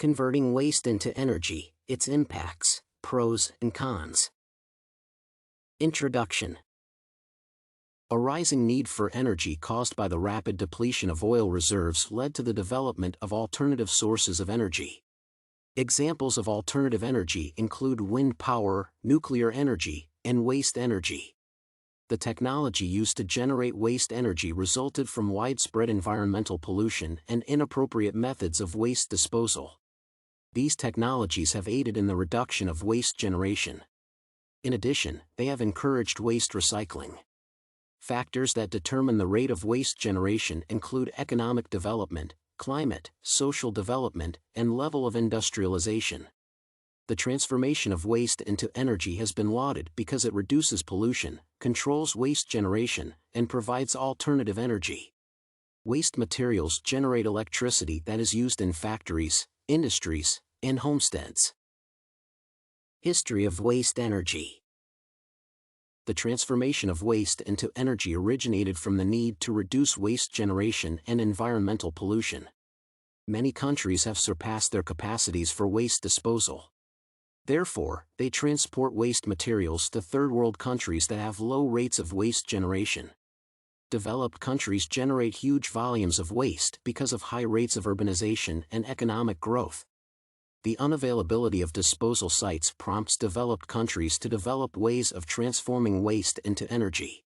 Converting waste into energy, its impacts, pros and cons. Introduction. A rising need for energy caused by the rapid depletion of oil reserves led to the development of alternative sources of energy. Examples of alternative energy include wind power, nuclear energy, and waste energy. The technology used to generate waste energy resulted from widespread environmental pollution and inappropriate methods of waste disposal. These technologies have aided in the reduction of waste generation. In addition, they have encouraged waste recycling. Factors that determine the rate of waste generation include economic development, climate, social development, and level of industrialization. The transformation of waste into energy has been lauded because it reduces pollution, controls waste generation, and provides alternative energy. Waste materials generate electricity that is used in factories, industries, and homesteads. History of waste energy. The transformation of waste into energy originated from the need to reduce waste generation and environmental pollution. Many countries have surpassed their capacities for waste disposal. Therefore, they transport waste materials to third-world countries that have low rates of waste generation. Developed countries generate huge volumes of waste because of high rates of urbanization and economic growth. The unavailability of disposal sites prompts developed countries to develop ways of transforming waste into energy.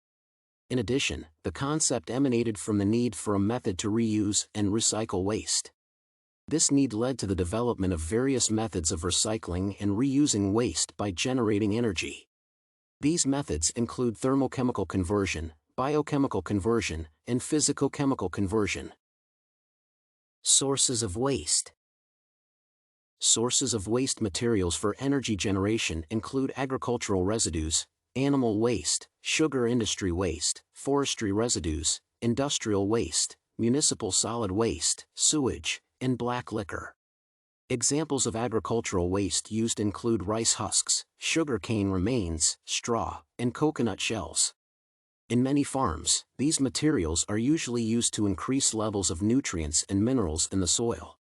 In addition, the concept emanated from the need for a method to reuse and recycle waste. This need led to the development of various methods of recycling and reusing waste by generating energy. These methods include thermochemical conversion, biochemical conversion, and physicochemical conversion. Sources of waste. Sources of waste materials for energy generation include agricultural residues, animal waste, sugar industry waste, forestry residues, industrial waste, municipal solid waste, sewage, and black liquor. Examples of agricultural waste used include rice husks, sugarcane remains, straw, and coconut shells. In many farms, these materials are usually used to increase levels of nutrients and minerals in the soil.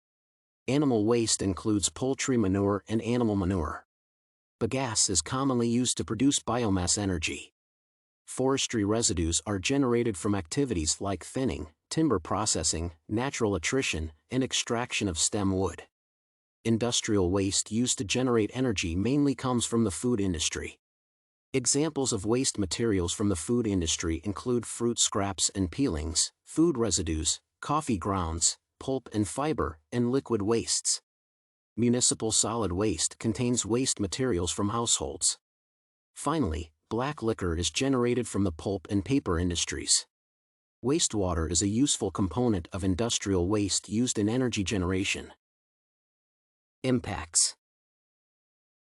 Animal waste includes poultry manure and animal manure. Bagasse is commonly used to produce biomass energy. Forestry residues are generated from activities like thinning, timber processing, natural attrition, and extraction of stem wood. Industrial waste used to generate energy mainly comes from the food industry. Examples of waste materials from the food industry include fruit scraps and peelings, food residues, coffee grounds, pulp and fiber, and liquid wastes. Municipal solid waste contains waste materials from households. Finally, black liquor is generated from the pulp and paper industries. Wastewater is a useful component of industrial waste used in energy generation. Impacts.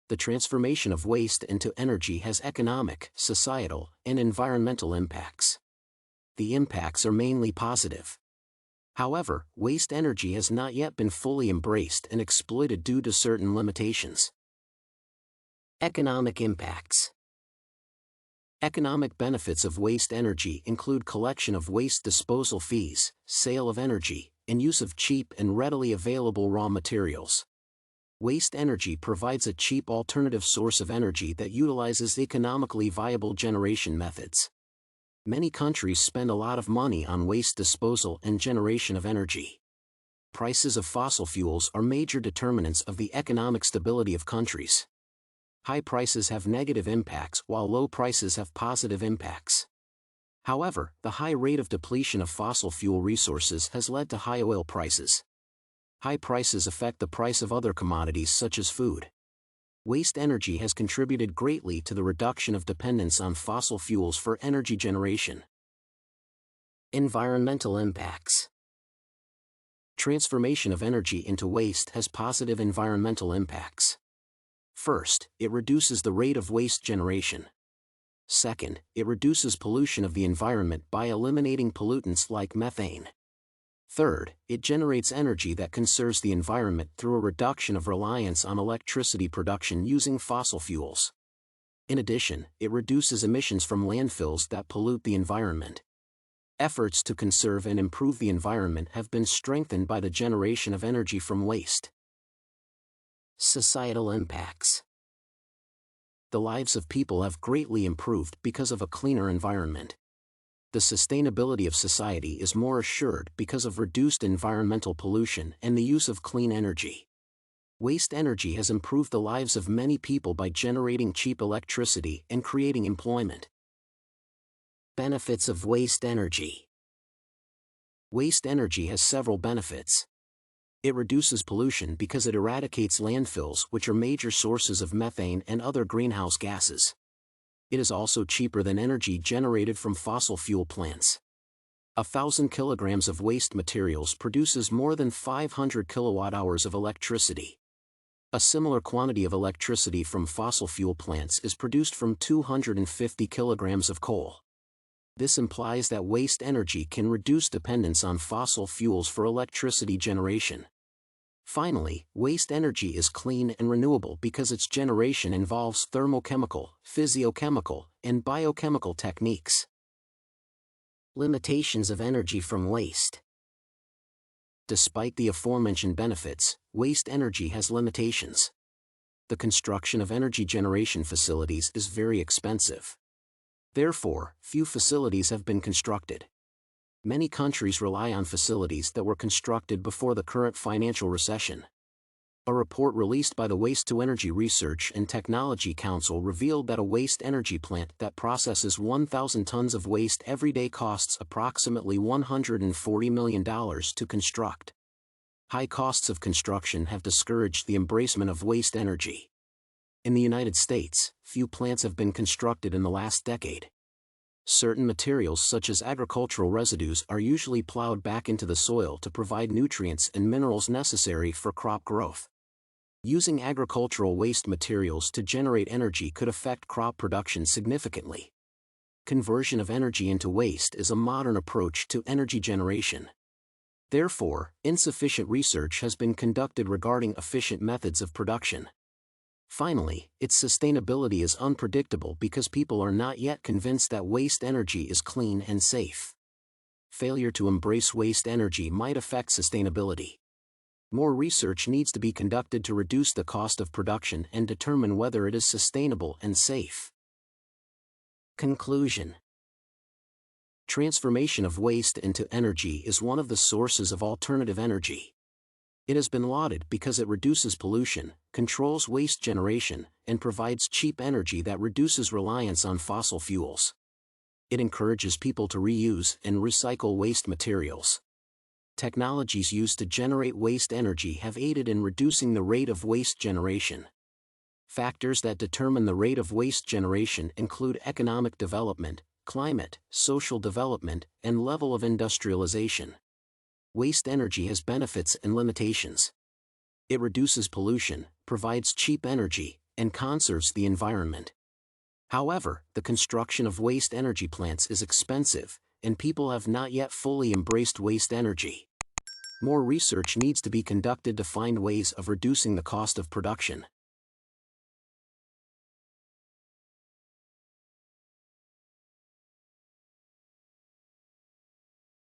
The transformation of waste into energy has economic, societal, and environmental impacts. The impacts are mainly positive. However, waste energy has not yet been fully embraced and exploited due to certain limitations. Economic impacts. Economic benefits of waste energy include collection of waste disposal fees, sale of energy, and use of cheap and readily available raw materials. Waste energy provides a cheap alternative source of energy that utilizes economically viable generation methods. Many countries spend a lot of money on waste disposal and generation of energy. Prices of fossil fuels are major determinants of the economic stability of countries. High prices have negative impacts while low prices have positive impacts. However, the high rate of depletion of fossil fuel resources has led to high oil prices. High prices affect the price of other commodities such as food. Waste energy has contributed greatly to the reduction of dependence on fossil fuels for energy generation. Environmental impacts. Transformation of energy into waste has positive environmental impacts. First, it reduces the rate of waste generation. Second, it reduces pollution of the environment by eliminating pollutants like methane. Third, it generates energy that conserves the environment through a reduction of reliance on electricity production using fossil fuels. In addition, it reduces emissions from landfills that pollute the environment. Efforts to conserve and improve the environment have been strengthened by the generation of energy from waste. Societal impacts. The lives of people have greatly improved because of a cleaner environment. The sustainability of society is more assured because of reduced environmental pollution and the use of clean energy. Waste energy has improved the lives of many people by generating cheap electricity and creating employment. Benefits of waste energy. Waste energy has several benefits. It reduces pollution because it eradicates landfills, which are major sources of methane and other greenhouse gases. It is also cheaper than energy generated from fossil fuel plants. 1,000 kilograms of waste materials produces more than 500 kilowatt-hours of electricity. A similar quantity of electricity from fossil fuel plants is produced from 250 kilograms of coal. This implies that waste energy can reduce dependence on fossil fuels for electricity generation. Finally, waste energy is clean and renewable because its generation involves thermochemical, physiochemical, and biochemical techniques. Limitations of energy from waste. Despite the aforementioned benefits, waste energy has limitations. The construction of energy generation facilities is very expensive. Therefore, few facilities have been constructed. Many countries rely on facilities that were constructed before the current financial recession. A report released by the Waste-to-Energy Research and Technology Council revealed that a waste energy plant that processes 1,000 tons of waste every day costs approximately $140 million to construct. High costs of construction have discouraged the embracement of waste energy. In the United States, few plants have been constructed in the last decade. Certain materials such as agricultural residues are usually plowed back into the soil to provide nutrients and minerals necessary for crop growth. Using agricultural waste materials to generate energy could affect crop production significantly. Conversion of energy into waste is a modern approach to energy generation. Therefore, insufficient research has been conducted regarding efficient methods of production. Finally, its sustainability is unpredictable because people are not yet convinced that waste energy is clean and safe. Failure to embrace waste energy might affect sustainability. More research needs to be conducted to reduce the cost of production and determine whether it is sustainable and safe. Conclusion. Transformation of waste into energy is one of the sources of alternative energy. It has been lauded because it reduces pollution, controls waste generation, and provides cheap energy that reduces reliance on fossil fuels. It encourages people to reuse and recycle waste materials. Technologies used to generate waste energy have aided in reducing the rate of waste generation. Factors that determine the rate of waste generation include economic development, climate, social development, and level of industrialization. Waste energy has benefits and limitations. It reduces pollution, provides cheap energy, and conserves the environment. However, the construction of waste energy plants is expensive, and people have not yet fully embraced waste energy. More research needs to be conducted to find ways of reducing the cost of production.